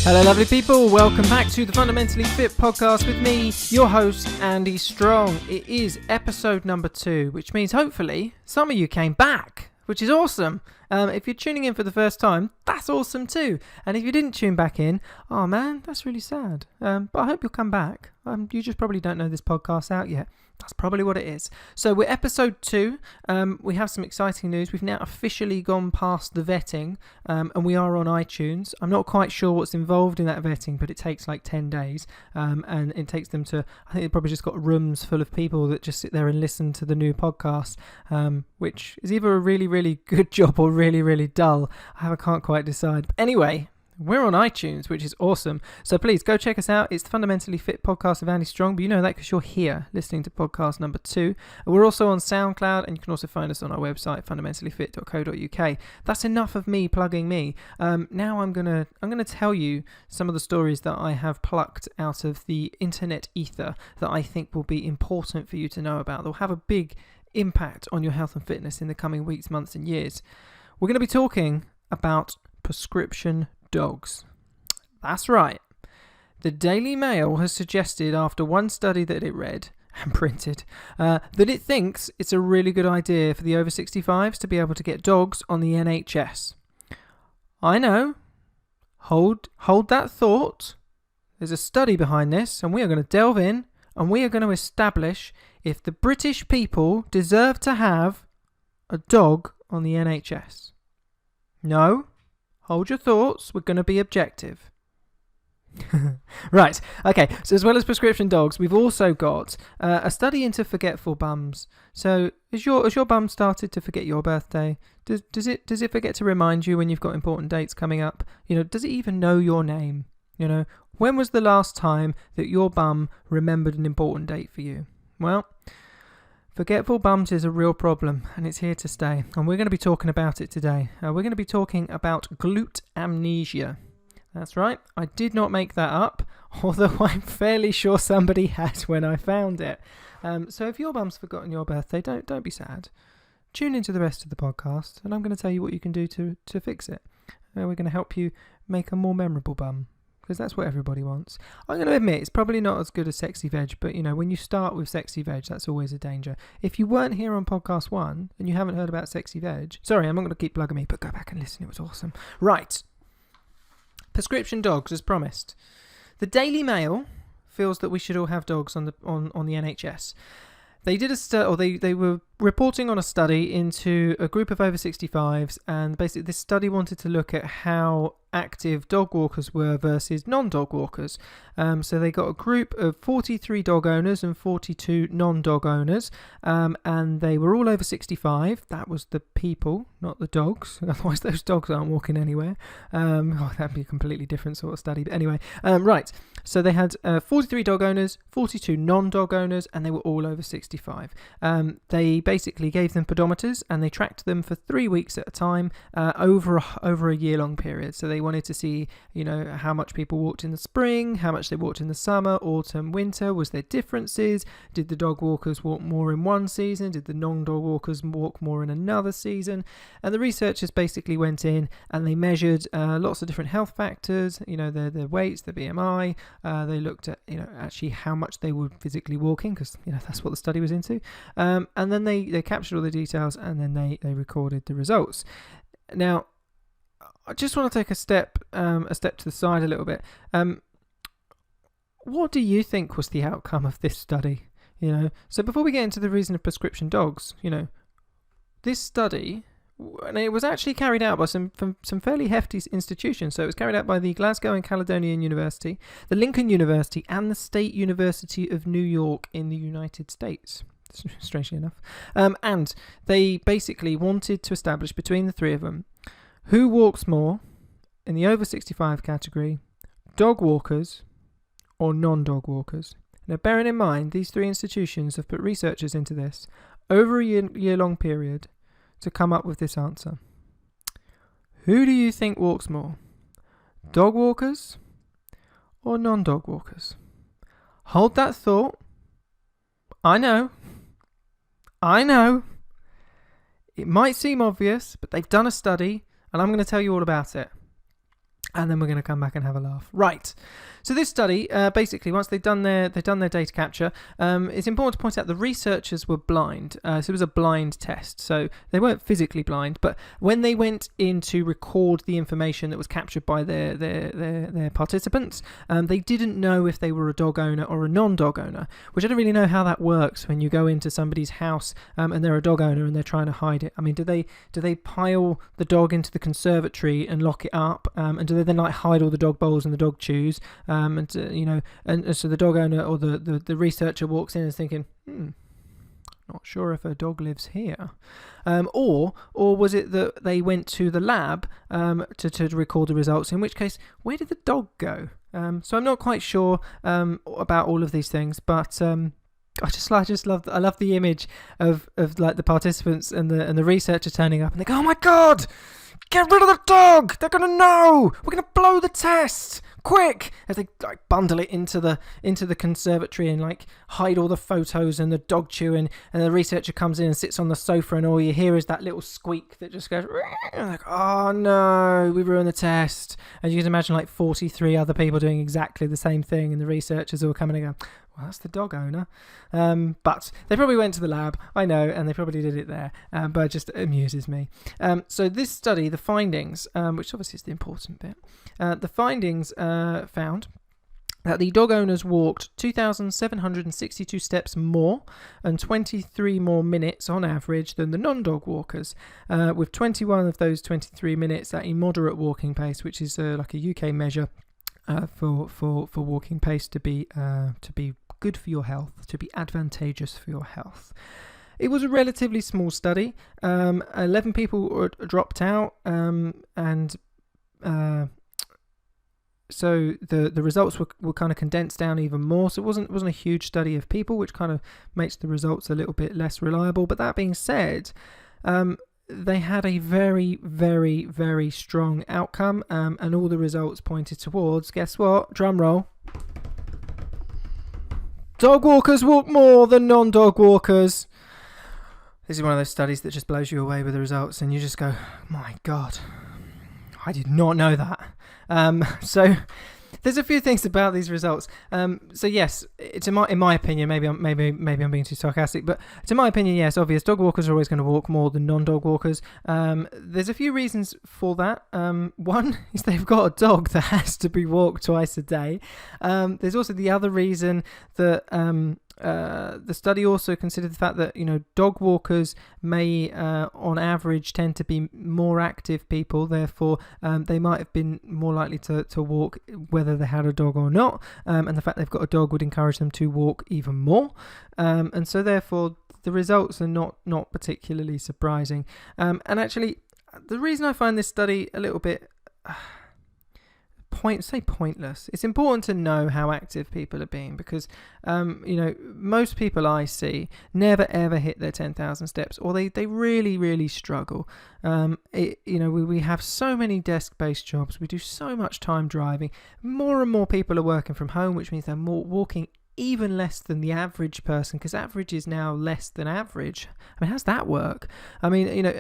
Hello lovely people, welcome back to the Fundamentally Fit podcast with me, your host Andy Strong. It is episode number 2, which means hopefully some of you came back, which is awesome. If you're tuning in for the first time, that's awesome too. And if you didn't tune back in, oh man, that's really sad. But I hope you'll come back. You just probably don't know this podcast's out yet. That's probably what it is. So we're episode 2. We have some exciting news. We've now officially gone past the vetting, and we are on iTunes. I'm not quite sure what's involved in that vetting, but it takes like 10 days. And it takes them to, I think they've probably just got rooms full of people that just sit there and listen to the new podcast, which is either a really, really good job or really, really dull. I can't quite decide. But anyway, we're on iTunes, which is awesome. So please go check us out. It's the Fundamentally Fit podcast of Andy Strong, but you know that because you're here listening to podcast number 2. We're also on SoundCloud, and you can also find us on our website, fundamentallyfit.co.uk. That's enough of me plugging me. Now I'm gonna tell you some of the stories that I have plucked out of the internet ether that I think will be important for you to know about. They'll have a big impact on your health and fitness in the coming weeks, months, and years. We're going to be talking about prescription dogs. That's right. The Daily Mail has suggested, after one study that it read and printed, that it thinks it's a really good idea for the over 65s to be able to get dogs on the NHS. I know. Hold that thought. There's a study behind this, and we are going to delve in, and we are going to establish if the British people deserve to have a dog on the NHS. No. Hold your thoughts, we're going to be objective. Right, okay, so as well as prescription dogs, we've also got a study into forgetful bums. So, has your bum started to forget your birthday? Does it forget to remind you when you've got important dates coming up? You know, does it even know your name? You know, when was the last time that your bum remembered an important date for you? Well, forgetful bums is a real problem, and it's here to stay, and we're going to be talking about it today. We're going to be talking about glute amnesia. That's right, I did not make that up, although I'm fairly sure somebody had when I found it. So if your bum's forgotten your birthday, don't be sad. Tune into the rest of the podcast, and I'm going to tell you what you can do to fix it. We're going to help you make a more memorable bum, because that's what everybody wants. I'm going to admit, it's probably not as good as Sexy Veg, but, you know, when you start with Sexy Veg, that's always a danger. If you weren't here on podcast 1 and you haven't heard about Sexy Veg, sorry, I'm not going to keep plugging me, but go back and listen, it was awesome. Right. Prescription dogs, as promised. The Daily Mail feels that we should all have dogs on the NHS. They did they were reporting on a study into a group of over 65s, and basically this study wanted to look at how active dog walkers were versus non-dog walkers. So they got a group of 43 dog owners and 42 non-dog owners, and they were all over 65. That was the people, not the dogs. Otherwise those dogs aren't walking anywhere. That'd be a completely different sort of study. But anyway, right. So they had 43 dog owners, 42 non-dog owners, and they were all over 65. They basically gave them pedometers, and they tracked them for 3 weeks at a time over a year-long period. So they wanted to see, you know, how much people walked in the spring, how much they walked in the summer, autumn, winter. Was there differences? Did the dog walkers walk more in one season? Did the non-dog walkers walk more in another season? And the researchers basically went in and they measured lots of different health factors, you know, their weights, their BMI. They looked at, you know, actually how much they were physically walking, because, you know, that's what the study was into. And then they captured all the details, and then they recorded the results. Now, I just want to take a step to the side a little bit. What do you think was the outcome of this study? You know, so before we get into the reason of prescription dogs, you know, this study, and it was actually carried out by some fairly hefty institutions. So it was carried out by the Glasgow and Caledonian University, the Lincoln University, and the State University of New York in the United States. Strangely enough, and they basically wanted to establish between the three of them who walks more in the over 65 category, dog walkers or non-dog walkers. Now, bearing in mind, these three institutions have put researchers into this over a year-long period to come up with this answer. Who do you think walks more? Dog walkers or non-dog walkers? Hold that thought. I know. It might seem obvious, but they've done a study, and I'm going to tell you all about it. And then we're going to come back and have a laugh. Right. So this study, basically, once they've done their data capture, it's important to point out the researchers were blind. So it was a blind test. So they weren't physically blind, but when they went in to record the information that was captured by their participants, they didn't know if they were a dog owner or a non-dog owner, which I don't really know how that works when you go into somebody's house and they're a dog owner and they're trying to hide it. I mean, do they pile the dog into the conservatory and lock it up, and do they then like hide all the dog bowls and the dog chews? And so the dog owner or the researcher walks in and is thinking, not sure if a dog lives here, or was it that they went to the lab to record the results? In which case, where did the dog go? So I'm not quite sure about all of these things, but I love the image of like the participants and the researcher turning up and they go, oh my god, get rid of the dog! They're gonna know! We're gonna blow the test! Quick! As they like bundle it into the conservatory and like hide all the photos and the dog chewing, and the researcher comes in and sits on the sofa and all you hear is that little squeak that just goes like, oh no, we ruined the test. And you can imagine like 43 other people doing exactly the same thing, and the researchers all coming and going, well, that's the dog owner. But they probably went to the lab, I know, and they probably did it there, but it just amuses me. So this study, the findings, which obviously is the important bit, the findings found that the dog owners walked 2,762 steps more and 23 more minutes on average than the non-dog walkers, with 21 of those 23 minutes at a moderate walking pace, which is like a UK measure for walking pace to be good for your health, to be advantageous for your health. It was a relatively small study. 11 people dropped out, and so the results were kind of condensed down even more. So it wasn't a huge study of people, which kind of makes the results a little bit less reliable. But that being said, they had a very, very, very strong outcome, and all the results pointed towards, guess what? Drum roll. Dog walkers walk more than non-dog walkers. This is one of those studies that just blows you away with the results, and you just go, my God, I did not know that. So there's a few things about these results. So yes, it's in my opinion, maybe I'm being too sarcastic, but to my opinion, yes, obvious, dog walkers are always going to walk more than non-dog walkers. There's a few reasons for that. One is they've got a dog that has to be walked twice a day. There's also the other reason that the study also considered the fact that, dog walkers may on average tend to be more active people, therefore they might have been more likely to walk whether they had a dog or not, and the fact they've got a dog would encourage them to walk even more, and so therefore the results are not particularly surprising, and actually the reason I find this study a little bit pointless. It's important to know how active people are being, because most people I see never ever hit their 10,000 steps, or they really, really struggle. We have so many desk-based jobs, we do so much time driving, more and more people are working from home, which means they're more walking even less than the average person, because average is now less than average. I mean, how's that work? I mean,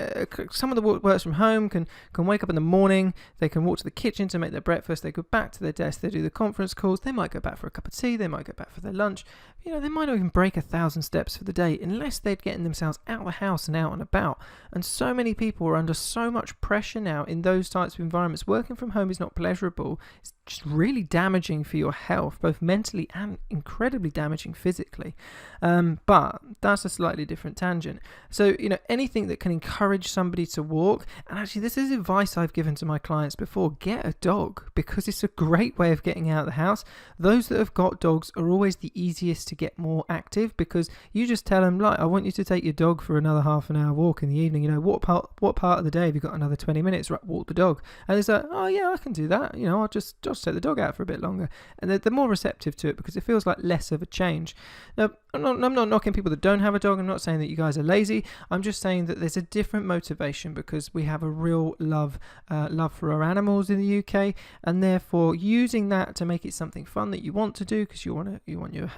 someone that works from home can wake up in the morning, they can walk to the kitchen to make their breakfast, they go back to their desk, they do the conference calls, they might go back for a cup of tea, they might go back for their lunch. They might not even break 1,000 steps for the day unless they're getting themselves out of the house and out and about. And so many people are under so much pressure now in those types of environments. Working from home is not pleasurable. It's just really damaging for your health, both mentally and incredibly damaging physically. But that's a slightly different tangent. So, anything that can encourage somebody to walk, and actually this is advice I've given to my clients before, get a dog, because it's a great way of getting out of the house. Those that have got dogs are always the easiest to get more active, because you just tell them, like, I want you to take your dog for another half an hour walk in the evening. What part of the day have you got another 20 minutes? Right, walk the dog. And it's like, oh yeah, I can do that. I'll just take the dog out for a bit longer. And they're more receptive to it because it feels like less of a change. Now, I'm not knocking people that don't have a dog. I'm not saying that you guys are lazy. I'm just saying that there's a different motivation, because we have a real love for our animals in the UK, and therefore using that to make it something fun that you want to do, because you want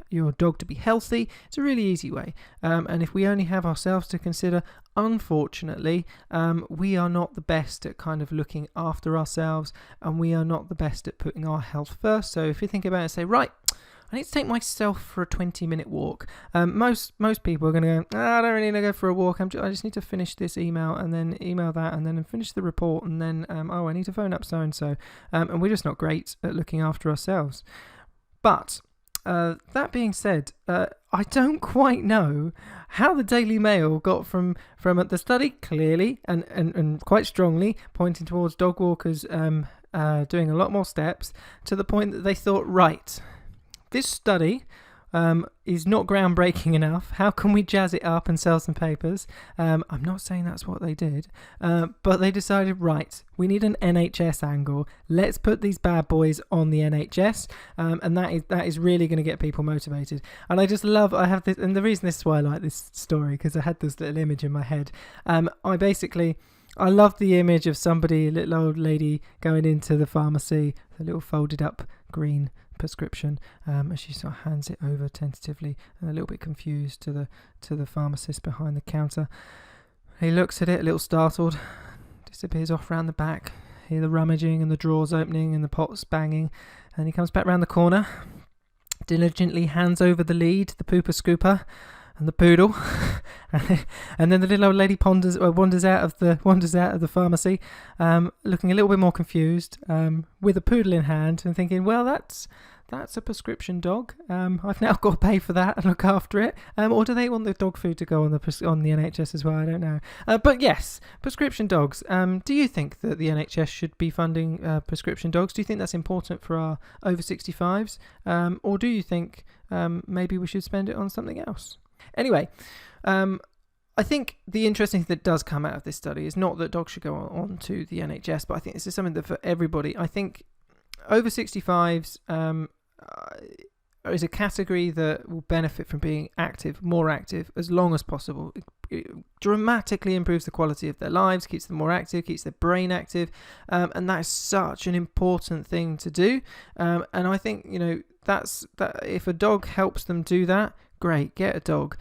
your dog dog to be healthy. It's a really easy way. And if we only have ourselves to consider, unfortunately, we are not the best at kind of looking after ourselves, and we are not the best at putting our health first. So if you think about it and say, right, I need to take myself for a 20-minute walk. Most people are going to go, I don't really need to go for a walk. I just need to finish this email and then email that and then finish the report and then, I need to phone up so-and-so. And we're just not great at looking after ourselves. But that being said, I don't quite know how the Daily Mail got from the study clearly and quite strongly pointing towards dog walkers doing a lot more steps to the point that they thought, right, this study is not groundbreaking enough. How can we jazz it up and sell some papers? I'm not saying that's what they did, but they decided, right, we need an NHS angle. Let's put these bad boys on the NHS, and that is really going to get people motivated. And I just love, I have this, and the reason this is why I like this story, because I had this little image in my head. I love the image of somebody, a little old lady, going into the pharmacy, with a little folded up green prescription, as she sort of hands it over tentatively and a little bit confused to the pharmacist behind the counter. He looks at it, a little startled, disappears off round the back. Hear the rummaging and the drawers opening and the pots banging, and he comes back round the corner, diligently hands over the lead, the pooper scooper and the poodle, and then the little old lady wanders out of the pharmacy, looking a little bit more confused, with a poodle in hand and thinking, well, that's a prescription dog. I've now got to pay for that and look after it. Or do they want the dog food to go on the NHS as well? I don't know. But yes, prescription dogs. Do you think that the NHS should be funding prescription dogs? Do you think that's important for our over 65s? Or do you think maybe we should spend it on something else? Anyway, I think the interesting thing that does come out of this study is not that dogs should go on to the NHS, but I think this is something that for everybody, I think over 65s is a category that will benefit from being active, more active, as long as possible. It dramatically improves the quality of their lives, keeps them more active, keeps their brain active, and that is such an important thing to do. And I think, that if a dog helps them do that, great, get a dog.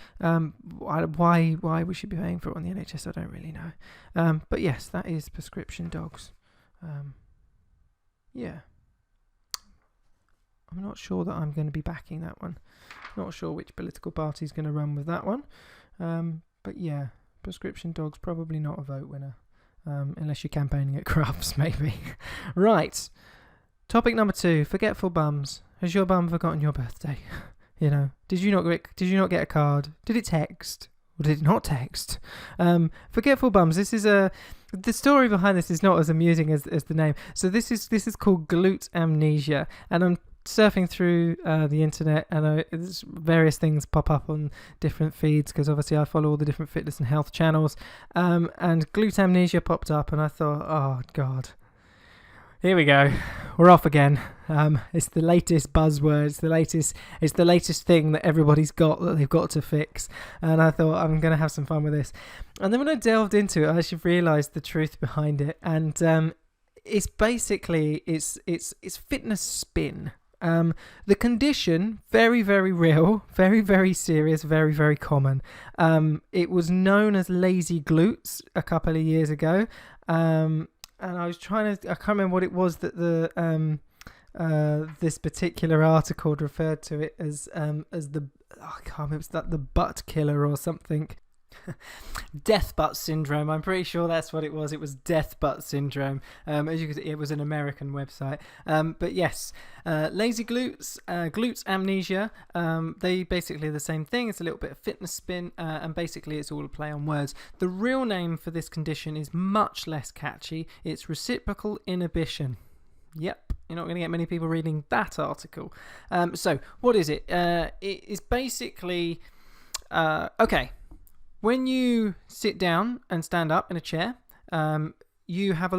Why we should be paying for it on the NHS, I don't really know. But yes, that is prescription dogs. Yeah. I'm not sure that I'm going to be backing that one. Not sure which political party is going to run with that one. But yeah, prescription dogs, probably not a vote winner. Unless you're campaigning at Crufts, maybe. Right. Topic number 2, forgetful bums. Has your bum forgotten your birthday? Did you not get a card? Did it text? Or did it not text? Forgetful bums. The story behind this is not as amusing as the name. So this is called Glute Amnesia, and I'm surfing through the internet, and various things pop up on different feeds because obviously I follow all the different fitness and health channels. And Glute Amnesia popped up, and I thought, oh God. Here we go. We're off again. It's the latest buzzword. It's the latest thing that everybody's got that they've got to fix. And I thought I'm going to have some fun with this. And then when I delved into it, I actually realised the truth behind it. And it's basically it's fitness spin. The condition, very, very real, very, very serious, very, very common. It was known as lazy glutes a couple of years ago. And I was I can't remember what it was that this particular article referred to it as the, I can't remember, it's that the butt killer or something. Death butt syndrome. I'm pretty sure that's what it was. It was death butt syndrome. As you could see, it was an American website. But yes, lazy glutes, glute amnesia. They basically are the same thing. It's a little bit of fitness spin, and basically it's all a play on words. The real name for this condition is much less catchy. It's reciprocal inhibition. Yep, you're not going to get many people reading that article. So what is it? It is basically okay. When you sit down and stand up in a chair, you have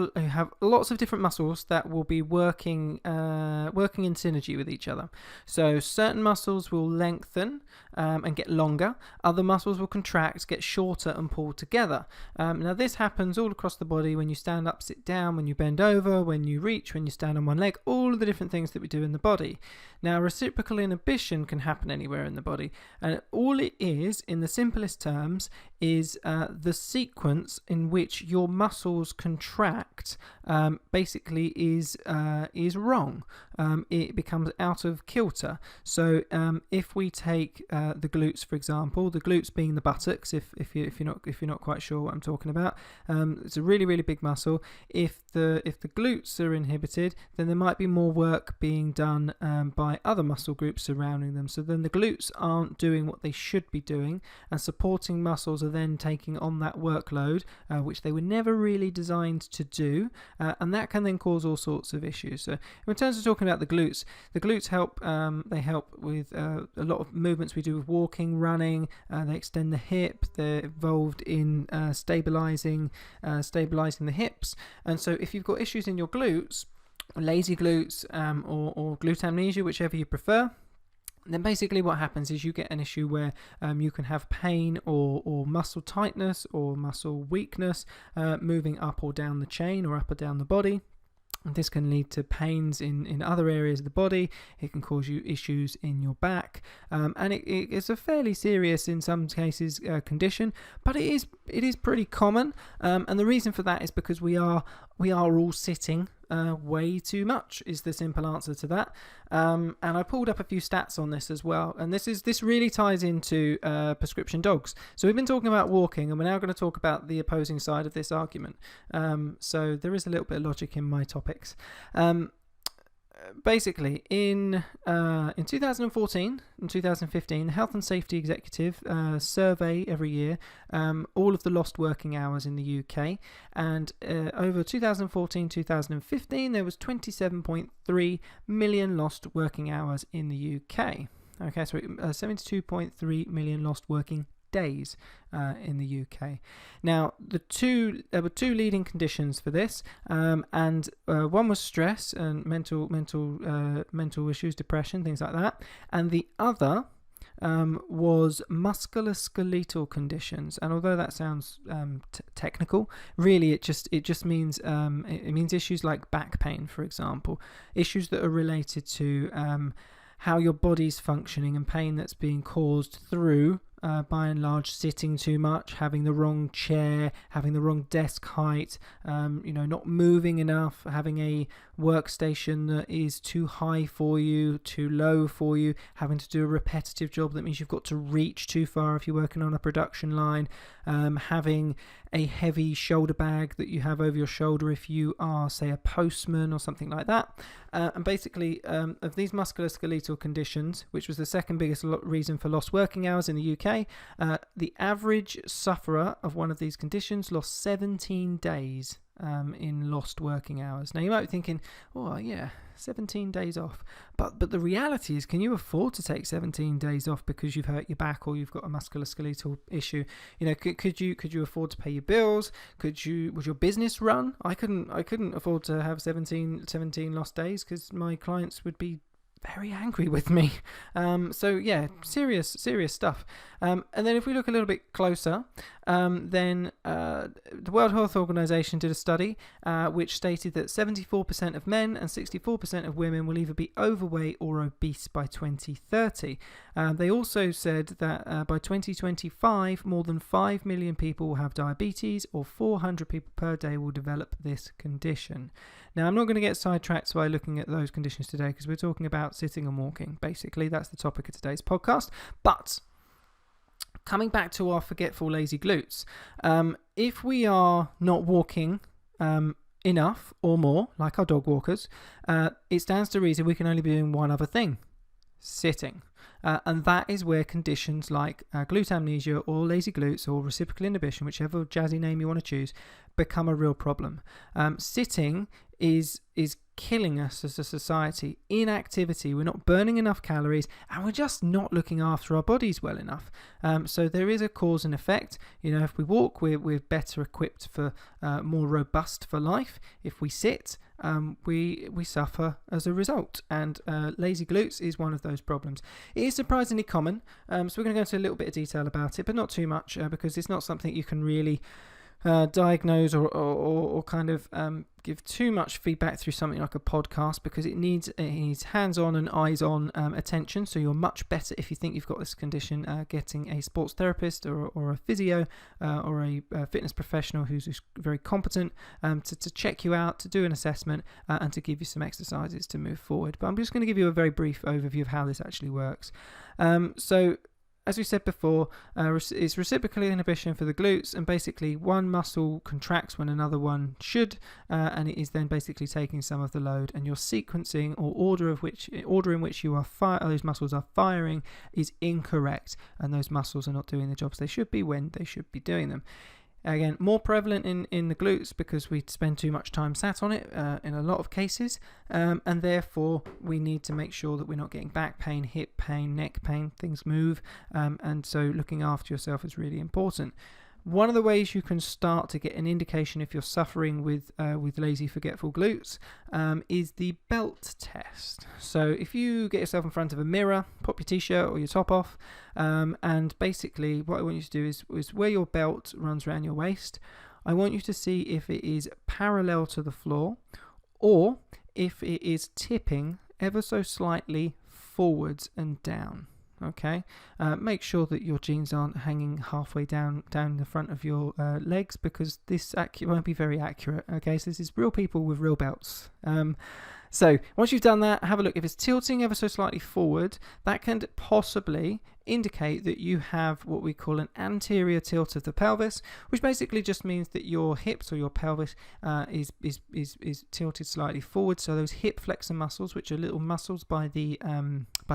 lots of different muscles that will be working in synergy with each other. So certain muscles will lengthen and get longer. Other muscles will contract, get shorter and pull together. Now this happens all across the body when you stand up, sit down, when you bend over, when you reach, when you stand on one leg, all of the different things that we do in the body. Now reciprocal inhibition can happen anywhere in the body, and all it is, in the simplest terms, is the sequence in which your muscles contract basically is wrong. It becomes out of kilter. So if we take the glutes, for example, the glutes being the buttocks, if you're not quite sure what I'm talking about, it's a really, really big muscle. If the glutes are inhibited, then there might be more work being done by other muscle groups surrounding them. So then the glutes aren't doing what they should be doing, and supporting muscles are then taking on that workload, which they were never really designed to do, and that can then cause all sorts of issues. So in terms of talking about the glutes help. They help with a lot of movements we do with walking, running. They extend the hip. They're involved in stabilizing the hips. And so if you've got issues in your glutes, lazy glutes, or glute amnesia, whichever you prefer, then basically what happens is you get an issue where you can have pain or muscle tightness or muscle weakness moving up or down the chain or up or down the body. This can lead to pains in other areas of the body. It can cause you issues in your back, and it's a fairly serious, in some cases, condition. But it is pretty common, and the reason for that is because we are all sitting way too much, is the simple answer to that. And I pulled up a few stats on this as well, and this really ties into prescription dogs. So we've been talking about walking, and we're now going to talk about the opposing side of this argument. So there is a little bit of logic in my topics. Basically, in 2014 and 2015, the Health and Safety Executive survey every year all of the lost working hours in the UK, and over 2014-2015 there was 27.3 million lost working hours in the UK. Okay, so 72.3 million lost working days in the UK. Now, there were two leading conditions for this, and one was stress and mental issues, depression, things like that, and the other was musculoskeletal conditions. And although that sounds technical, really it just means it means issues like back pain, for example, issues that are related to how your body's functioning, and pain that's being caused through by and large sitting too much, having the wrong chair, having the wrong desk height, not moving enough, having a workstation that is too high for you, too low for you, having to do a repetitive job that means you've got to reach too far if you're working on a production line, having a heavy shoulder bag that you have over your shoulder if you are, say, a postman or something like that. And basically, of these musculoskeletal conditions, which was the second biggest reason for lost working hours in the UK, the average sufferer of one of these conditions lost 17 days in lost working hours. Now you might be thinking, oh yeah, 17 days off, but the reality is, can you afford to take 17 days off because you've hurt your back or you've got a musculoskeletal issue? Could you afford to pay your bills? Would your business run? I couldn't afford to have 17 lost days, because my clients would be very angry with me. So yeah, serious stuff. And then if we look a little bit closer, then the World Health Organization did a study which stated that 74% of men and 64% of women will either be overweight or obese by 2030. They also said that by 2025, more than 5 million people will have diabetes, or 400 people per day will develop this condition. Now, I'm not going to get sidetracked by looking at those conditions today, because we're talking about sitting and walking. Basically, that's the topic of today's podcast. But coming back to our forgetful lazy glutes, if we are not walking enough or more, like our dog walkers, it stands to reason we can only be doing one other thing: sitting. And that is where conditions like glute amnesia or lazy glutes or reciprocal inhibition, whichever jazzy name you want to choose, become a real problem. Sitting is killing us as a society. Inactivity, we're not burning enough calories, and we're just not looking after our bodies well enough. So there is a cause and effect. If we walk, we're better equipped for, more robust for life. If we sit, we suffer as a result. And lazy glutes is one of those problems. It is surprisingly common, so we're going to go into a little bit of detail about it, but not too much, because it's not something you can really diagnose or kind of give too much feedback through something like a podcast, because it needs hands-on and eyes-on attention. So you're much better, if you think you've got this condition, getting a sports therapist or a physio or a fitness professional who's very competent to check you out, to do an assessment, and to give you some exercises to move forward. But I'm just going to give you a very brief overview of how this actually works. So as we said before, it's reciprocal inhibition for the glutes, and basically one muscle contracts when another one should, and it is then basically taking some of the load, and your sequencing or order in which you are those muscles are firing is incorrect, and those muscles are not doing the jobs they should be when they should be doing them. Again, more prevalent in the glutes because we spend too much time sat on it in a lot of cases, and therefore we need to make sure that we're not getting back pain, hip pain, neck pain, things move, and so looking after yourself is really important. One of the ways you can start to get an indication if you're suffering with lazy, forgetful glutes is the belt test. So if you get yourself in front of a mirror, pop your t-shirt or your top off, and basically what I want you to do is where your belt runs around your waist, I want you to see if it is parallel to the floor or if it is tipping ever so slightly forwards and down. Okay, make sure that your jeans aren't hanging halfway down the front of your legs, because this won't be very accurate. Okay, so this is real people with real belts. So once you've done that, have a look. If it's tilting ever so slightly forward, that can possibly indicate that you have what we call an anterior tilt of the pelvis, which basically just means that your hips or your pelvis is tilted slightly forward. So those hip flexor muscles, which are little muscles by the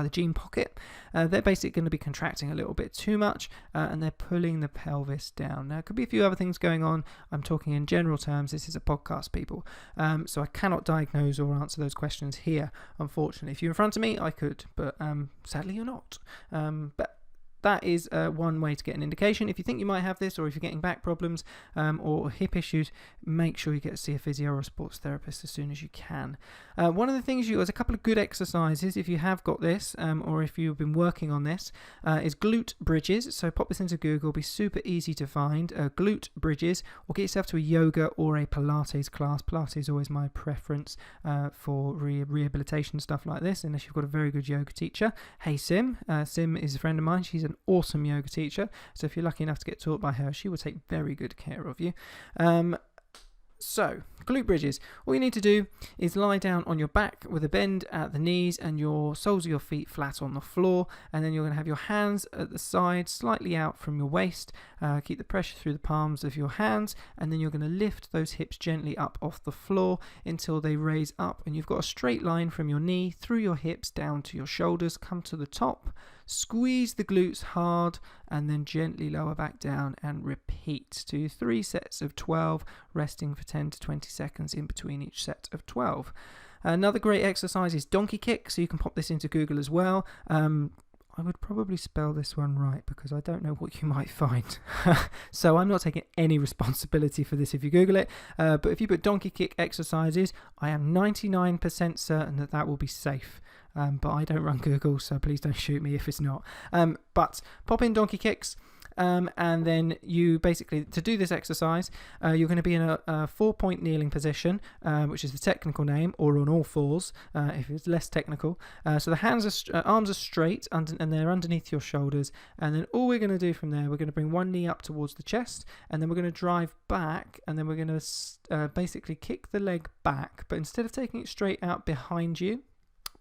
jean pocket, they're basically going to be contracting a little bit too much, and they're pulling the pelvis down. Now, it could be a few other things going on. I'm talking in general terms. This is a podcast, people. So I cannot diagnose or answer those questions here, unfortunately. If you're in front of me, I could, but sadly you're not. But that is one way to get an indication. If you think you might have this, or if you're getting back problems or hip issues, make sure you get to see a physio or a sports therapist as soon as you can. One of the things there's a couple of good exercises if you have got this, or if you've been working on this, is glute bridges. So pop this into Google, it'll be super easy to find. Glute bridges, or get yourself to a yoga or a Pilates class. Pilates is always my preference for rehabilitation stuff like this, unless you've got a very good yoga teacher. Hey Sim, Sim is a friend of mine. She's an awesome yoga teacher, so if you're lucky enough to get taught by her, she will take very good care of you. So, glute bridges. All you need to do is lie down on your back with a bend at the knees and your soles of your feet flat on the floor, and then you're going to have your hands at the side, slightly out from your waist. Keep the pressure through the palms of your hands, and then you're going to lift those hips gently up off the floor until they raise up, and you've got a straight line from your knee through your hips down to your shoulders. Come to the top, squeeze the glutes hard, and then gently lower back down and repeat. Do 3 sets of 12, resting for 10 to 20 seconds in between each set of 12. Another great exercise is donkey kick, so you can pop this into Google as well. I would probably spell this one right because I don't know what you might find. So I'm not taking any responsibility for this if you Google it. But if you put donkey kick exercises, I am 99% certain that will be safe. But I don't run Google, so please don't shoot me if it's not. But pop in donkey kicks. And then you basically, to do this exercise, you're going to be in a 4-point kneeling position, which is the technical name, or on all fours, if it's less technical. So the arms are straight, and they're underneath your shoulders. And then all we're going to do from there, we're going to bring one knee up towards the chest, and then we're going to drive back, and then we're going to basically kick the leg back. But instead of taking it straight out behind you,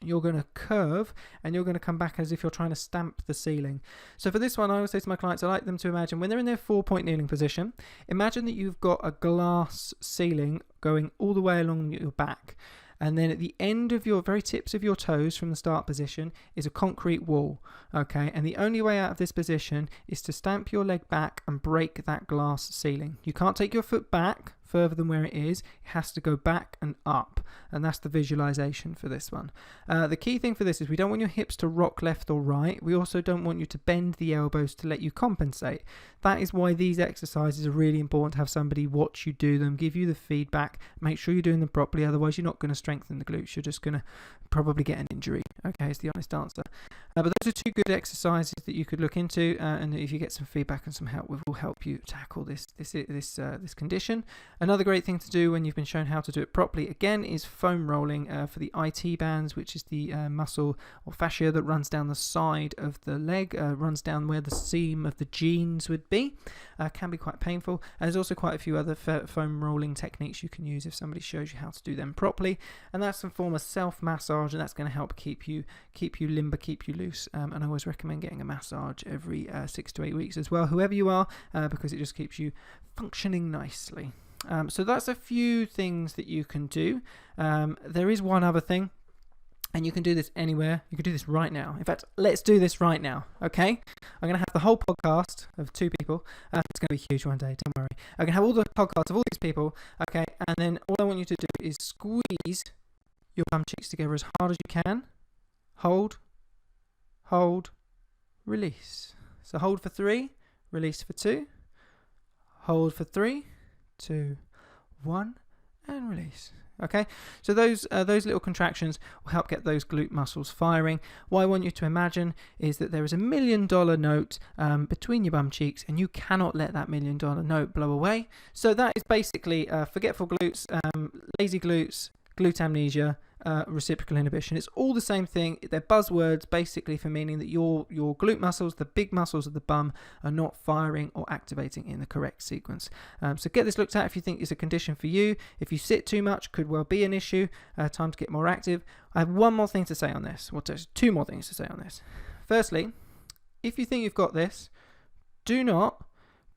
you're going to curve, and you're going to come back as if you're trying to stamp the ceiling. So for this one, I always say to my clients, I like them to imagine when they're in their 4-point kneeling position, imagine that you've got a glass ceiling going all the way along your back. And then at the end of your very tips of your toes from the start position is a concrete wall. Okay, and the only way out of this position is to stamp your leg back and break that glass ceiling. You can't take your foot back further than where it is. It has to go back and up, and that's the visualization for this one. The key thing for this is we don't want your hips to rock left or right. We also don't want you to bend the elbows to let you compensate. That is why these exercises are really important, to have somebody watch you do them, give you the feedback, make sure you're doing them properly. Otherwise, you're not going to strengthen the glutes. You're just going to probably get an injury. Okay, is the honest answer. But those are two good exercises that you could look into, and if you get some feedback and some help, we will help you tackle this condition. Another great thing to do when you've been shown how to do it properly, again, is foam rolling for the IT bands, which is the muscle or fascia that runs down the side of the leg, runs down where the seam of the jeans would be. Can be quite painful. And there's also quite a few other foam rolling techniques you can use if somebody shows you how to do them properly, and that's some form of self massage, and that's going to help keep you limber, keep you loose. And I always recommend getting a massage every 6 to 8 weeks as well, whoever you are, because it just keeps you functioning nicely. So that's a few things that you can do. There is one other thing, and you can do this anywhere. You can do this right now. In fact, let's do this right now, okay? I'm going to have the whole podcast of 2 people. It's going to be huge one day, don't worry. I'm going to have all the podcasts of all these people, okay? And then all I want you to do is squeeze your bum cheeks together as hard as you can. Hold, release. So hold for 3, release for 2. Hold for 3, 2, 1, and release. Okay, so those little contractions will help get those glute muscles firing. What I want you to imagine is that there is $1 million note between your bum cheeks, and you cannot let that $1 million note blow away. So that is basically forgetful glutes, lazy glutes, glute amnesia, reciprocal inhibition. It's all the same thing. They're buzzwords basically for meaning that your glute muscles, the big muscles of the bum, are not firing or activating in the correct sequence. So get this looked at if you think it's a condition for you. If you sit too much, could well be an issue. Time to get more active. I have one more thing to say on this. Well, there's 2 more things to say on this. Firstly, if you think you've got this, do not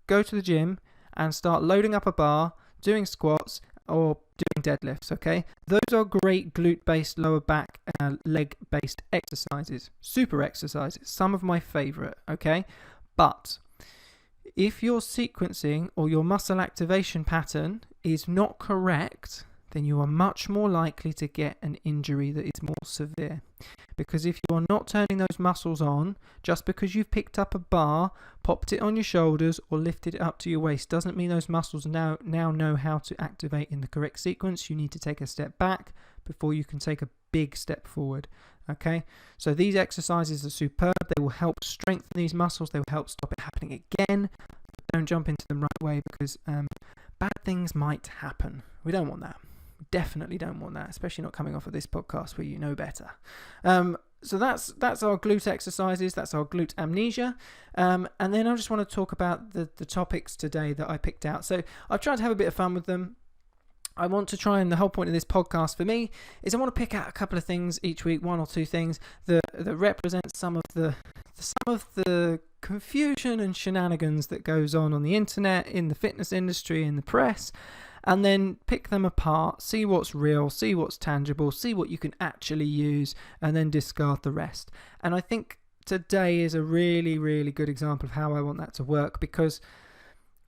go to the gym and start loading up a bar, doing squats, or doing deadlifts, okay? Those are great glute-based, lower back, leg-based exercises, super exercises, some of my favorite, okay? But if your sequencing or your muscle activation pattern is not correct, then you are much more likely to get an injury that is more severe. Because if you are not turning those muscles on, just because you've picked up a bar, popped it on your shoulders, or lifted it up to your waist, doesn't mean those muscles now know how to activate in the correct sequence. You need to take a step back before you can take a big step forward. Okay, so these exercises are superb. They will help strengthen these muscles. They will help stop it happening again. Don't jump into them right away, because bad things might happen. We don't want that. Definitely don't want that, especially not coming off of this podcast where you know better. So that's our glute exercises. That's our glute amnesia. And then I just want to talk about the topics today that I picked out. So I've tried to have a bit of fun with them. I want to try, and the whole point of this podcast for me is I want to pick out a couple of things each week, 1 or 2 things that represent some of the confusion and shenanigans that goes on the internet, in the fitness industry, in the press, and then pick them apart, see what's real, see what's tangible, see what you can actually use, and then discard the rest. And I think today is a really, really good example of how I want that to work, because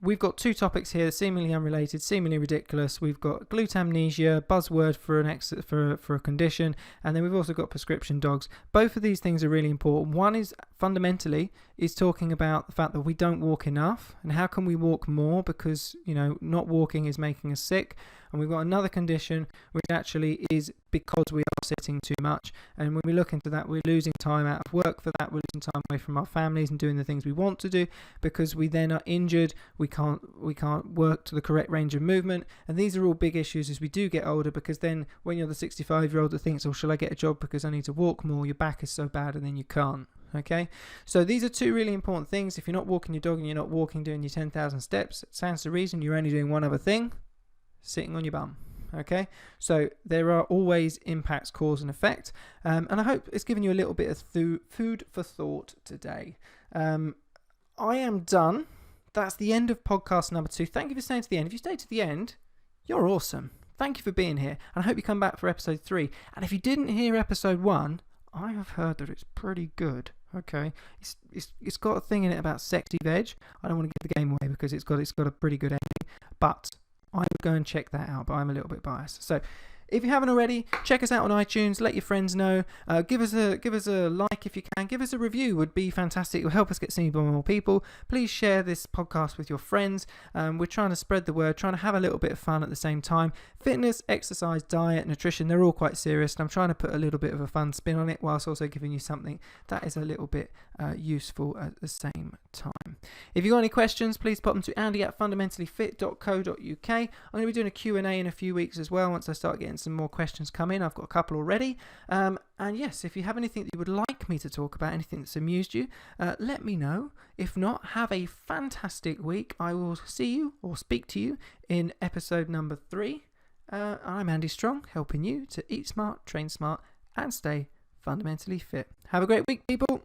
we've got 2 topics here, seemingly unrelated, seemingly ridiculous. We've got glute amnesia, buzzword for a condition, and then we've also got prescription dogs. Both of these things are really important. One is fundamentally talking about the fact that we don't walk enough, and how can we walk more, because not walking is making us sick. And we've got another condition which actually is because we are sitting too much, and when we look into that, we're losing time out of work for that. We're losing time away from our families and doing the things we want to do, because we then are injured. We can't work to the correct range of movement, and these are all big issues as we do get older, because then when you're the 65-year-old that thinks, oh, shall I get a job because I need to walk more, your back is so bad, and then you can't. Okay, so these are 2 really important things. If you're not walking your dog and you're not doing your 10,000 steps, it stands to reason you're only doing one other thing: sitting on your bum. Okay, so there are always impacts, cause and effect, and I hope it's given you a little bit of food for thought today. I am done. That's the end of podcast number 2. Thank you for staying to the end. If you stayed to the end, you're awesome. Thank you for being here, and I hope you come back for episode 3. And if you didn't hear episode 1, I have heard that it's pretty good. Okay, it's got a thing in it about sexy veg. I don't want to give the game away because it's got a pretty good ending, but I would go and check that out, but I'm a little bit biased. So if you haven't already, check us out on iTunes. Let your friends know. Give us a like if you can. Give us a review. Would be fantastic. It will help us get seen by more people. Please share this podcast with your friends. We're trying to spread the word, trying to have a little bit of fun at the same time. Fitness, exercise, diet, nutrition, they're all quite serious. And I'm trying to put a little bit of a fun spin on it whilst also giving you something that is a little bit useful at the same time. If you've got any questions, please pop them to andy@fundamentallyfit.co.uk. I'm going to be doing a Q&A in a few weeks as well once I start getting some more questions come in. I've got a couple already. And yes, if you have anything that you would like me to talk about, anything that's amused you, let me know. If not, have a fantastic week. I will see you or speak to you in episode number 3. I'm Andy Strong, helping you to eat smart, train smart, and stay fundamentally fit. Have a great week, people.